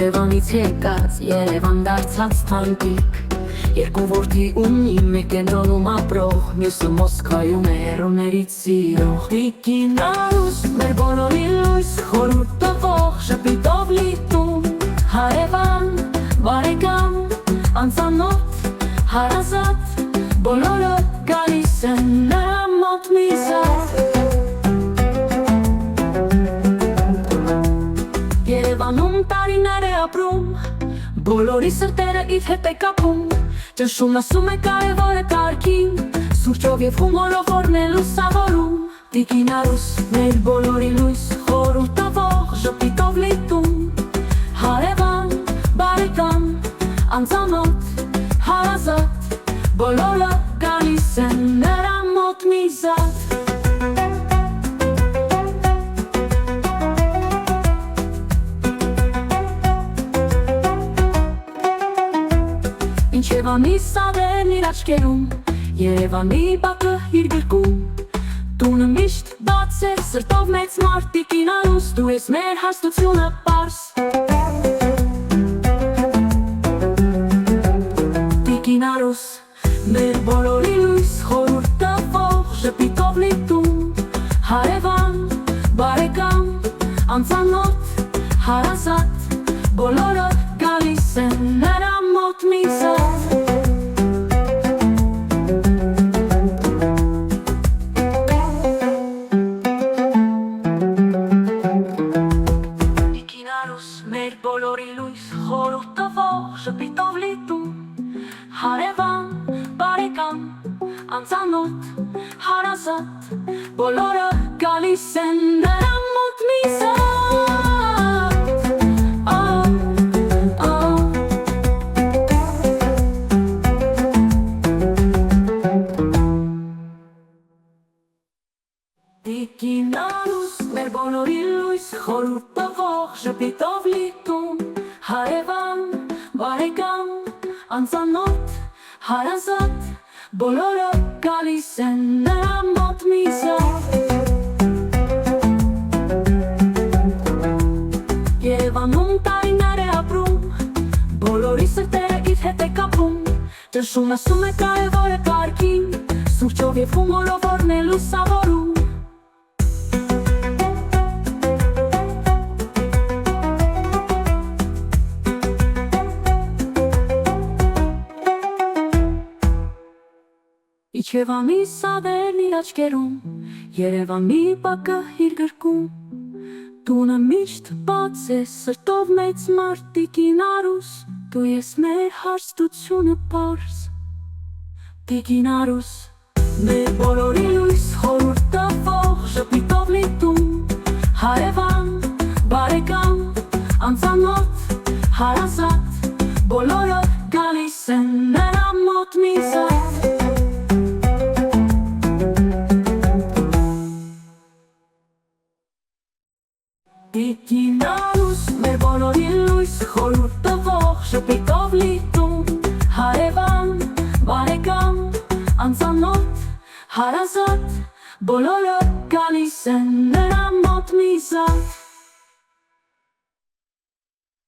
Երևանից եկած, Երևան դարձած թանկիկ Երկու որդի ունի, մեկ կենտրոնում ապրող, մյուսը Մոսկվայում է հեռուներից սիրող Տիկին Արուս, մեր բոլորի լույս, խորհուրդ տվող, շպիտով լիթում Հարևան, բարեկամ, անծանոթ, հարազատ, բոլորը գալիս են նրա մոտ մի զատ Երևանում տարիներ է ապրում, բոլորի սրտերը իր հետ է կապում Ճնշումն ասում է կարևոր է կարգին, սուրճով և հումորով որն է լուսավորում Տիկին Արուս, մեր բոլորի լույս, խորհուրդ տվող, ժպիտով լիթում Հարևան, բարեկամ, անծանոթ, հարազատ, բոլորը գալիս են նրա մոտ մի զատ Երևանի սավերն իր աչքերում, Երևանի բակը իր գրկում Տունը միշտ բաց է, սրտով մեծ մարդ Տիկին Արուս, դու ես մեր հաստությունը պարզ Տիկին Արուս, մեր բոլորի լույս, խորհուրդ տվող, ժպիտով լիթում Հարևան, բարեկամ, անծանոթ, հարազատ, բոլորը գալիս են նրա մոտ մի զատ Մեր բոլորի լույս, խորհուրդ տվող, ժպիտով լիթում Հարևան, բարեկամ, անծանոթ, հարազատ, բոլորը գալիս են նրա մոտ մի զատ Տիկին Արուս, մեր բոլորի լույս, խորհուրդ տվող, ժպիտով լիթում Հարևան, բարեկամ, անծանոթ, հարազատ, բոլորը գալիս են նրա մոտ մի զատ Երևանում տարիներ է ապրում, բոլորի սրտերը իր հետ է կապում Ճնշումն ասում է կարևոր է կարգին, սուրճով և հումորով որն է լուսավորում Երևանի սավերն իր աչքերում, Երևանի բակը իր գրկում Տունը միշտ բաց է, սրտով մեծ մարդ Տիկին Արուս, դու ես մեր հարստությունը պարզ Տիկին Արուս, մեր բոլորի լույս, խորհուրդ տվող, ժպիտով լիթում Հարևան, բարեկամ, անծանոթ, հարազատ, բոլորը գալիս են նրա մոտ մի զատ Տիկին Արուս, մեր բոլորի լույս, խորհուրդ տվող, ժպիտով լիթում Հարևան, բարեկամ, անծանոթ, հարազատ, բոլորը գալիս են նրա մոտ մի զատ